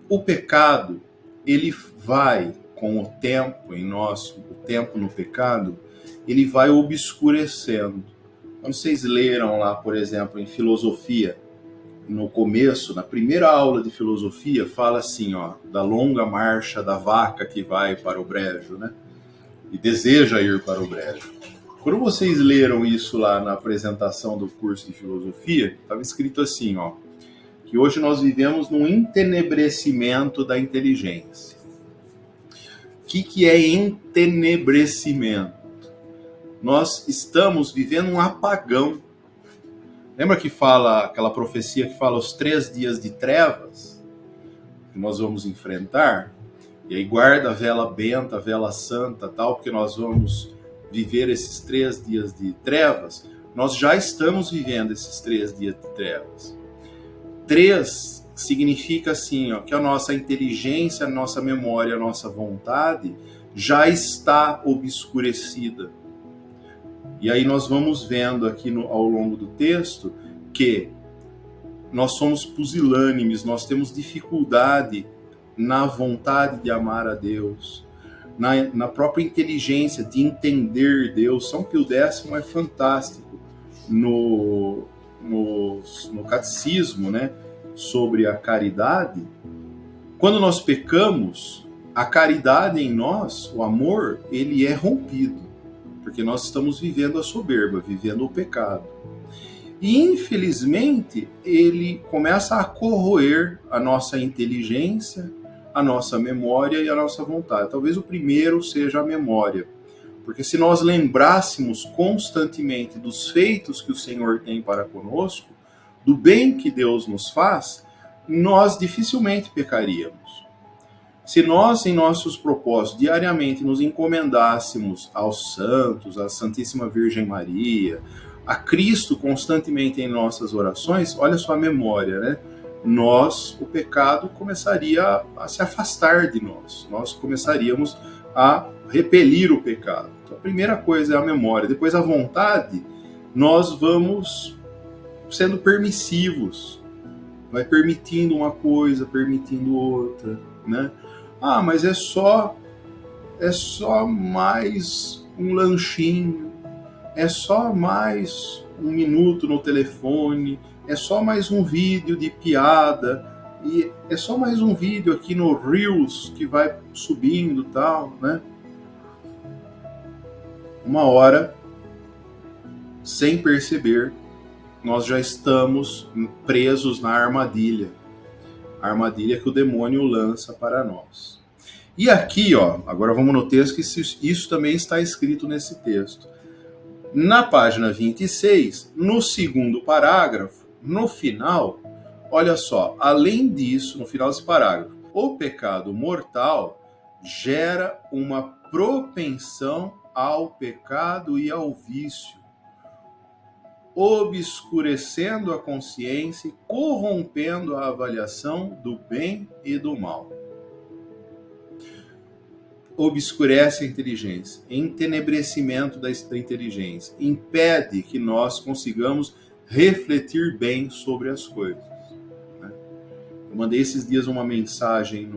O pecado, ele vai, com o tempo em nós, o tempo no pecado, ele vai obscurecendo. Quando vocês leram lá, por exemplo, em filosofia, no começo, na primeira aula de filosofia, fala assim, da longa marcha da vaca que vai para o brejo, né? E deseja ir para o brejo. Quando vocês leram isso lá na apresentação do curso de filosofia, estava escrito assim, que hoje nós vivemos num entenebrecimento da inteligência. O que é entenebrecimento? Nós estamos vivendo um apagão. Lembra que fala aquela profecia que fala os 3 dias de trevas que nós vamos enfrentar? E aí guarda a vela benta, a vela santa, tal, porque nós vamos viver esses 3 dias de trevas. Nós já estamos vivendo esses 3 dias de trevas. 3 significa assim, que a nossa inteligência, a nossa memória, a nossa vontade já está obscurecida. E aí nós vamos vendo aqui ao longo do texto que nós somos pusilânimes, nós temos dificuldade na vontade de amar a Deus, na própria inteligência de entender Deus. São Pio X é fantástico no catecismo, né, sobre a caridade. Quando nós pecamos, a caridade em nós, o amor, ele é rompido, porque nós estamos vivendo a soberba, vivendo o pecado. E, infelizmente, ele começa a corroer a nossa inteligência, a nossa memória e a nossa vontade. Talvez o primeiro seja a memória, porque se nós lembrássemos constantemente dos feitos que o Senhor tem para conosco, do bem que Deus nos faz, nós dificilmente pecaríamos. Se nós, em nossos propósitos, diariamente nos encomendássemos aos santos, à Santíssima Virgem Maria, a Cristo constantemente em nossas orações, olha só a memória, né? O pecado começaria a se afastar de nós. Nós começaríamos a repelir o pecado. Então, a primeira coisa é a memória. Depois, a vontade, nós vamos sendo permissivos. Vai permitindo uma coisa, permitindo outra, né? Mas é só mais um lanchinho, é só mais um minuto no telefone, é só mais um vídeo de piada, e é só mais um vídeo aqui no Reels que vai subindo e tal, né? Uma hora, sem perceber, nós já estamos presos na armadilha. A armadilha que o demônio lança para nós. E aqui, agora vamos no texto, que isso também está escrito nesse texto. Na página 26, no segundo parágrafo, no final, olha só, além disso, no final desse parágrafo, o pecado mortal gera uma propensão ao pecado e ao vício, obscurecendo a consciência e corrompendo a avaliação do bem e do mal. Obscurece a inteligência, entenebrecimento da inteligência, impede que nós consigamos refletir bem sobre as coisas. Eu mandei esses dias uma mensagem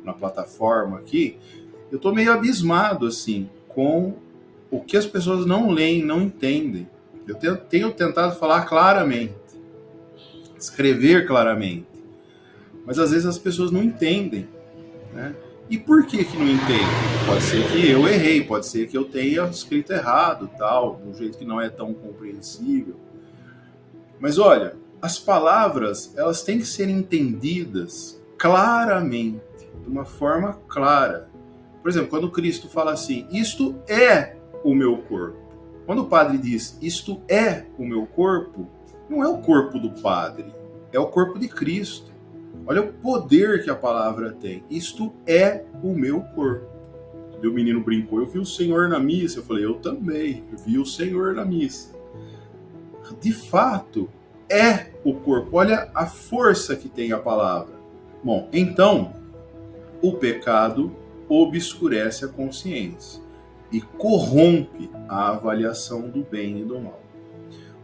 na plataforma aqui, eu estou meio abismado assim, com o que as pessoas não leem, não entendem. Eu tenho tentado falar claramente, escrever claramente, mas às vezes as pessoas não entendem, né? E por que não entendem? Pode ser que eu errei, pode ser que eu tenha escrito errado, tal, de um jeito que não é tão compreensível. Mas olha, as palavras, elas têm que ser entendidas claramente, de uma forma clara. Por exemplo, quando Cristo fala assim, isto é o meu corpo. Quando o padre diz, isto é o meu corpo, não é o corpo do padre, é o corpo de Cristo. Olha o poder que a palavra tem. Isto é o meu corpo. E o menino brincou, eu vi o Senhor na missa. Eu falei, eu também, vi o Senhor na missa. De fato, é o corpo. Olha a força que tem a palavra. Bom, então, o pecado obscurece a consciência e corrompe a avaliação do bem e do mal.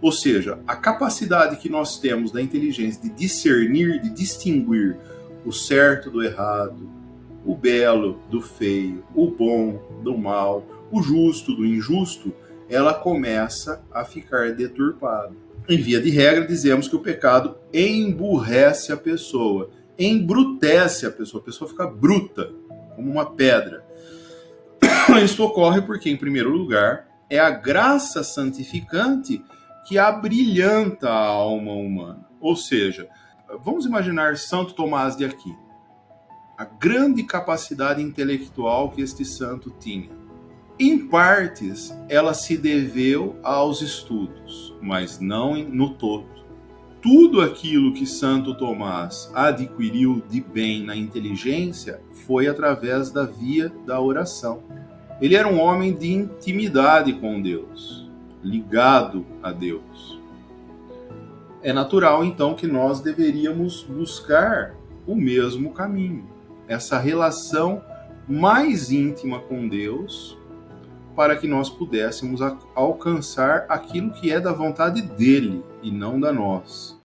Ou seja, a capacidade que nós temos da inteligência de discernir, de distinguir o certo do errado, o belo do feio, o bom do mal, o justo do injusto, ela começa a ficar deturpada. Em via de regra, dizemos que o pecado emburrece a pessoa, embrutece a pessoa fica bruta, como uma pedra. Isso ocorre porque, em primeiro lugar, é a graça santificante que abrilhanta a alma humana. Ou seja, vamos imaginar Santo Tomás de Aquino, a grande capacidade intelectual que este santo tinha. Em partes, ela se deveu aos estudos, mas não no todo. Tudo aquilo que Santo Tomás adquiriu de bem na inteligência foi através da via da oração. Ele era um homem de intimidade com Deus, ligado a Deus. É natural, então, que nós deveríamos buscar o mesmo caminho, essa relação mais íntima com Deus, para que nós pudéssemos alcançar aquilo que é da vontade dele e não da nossa.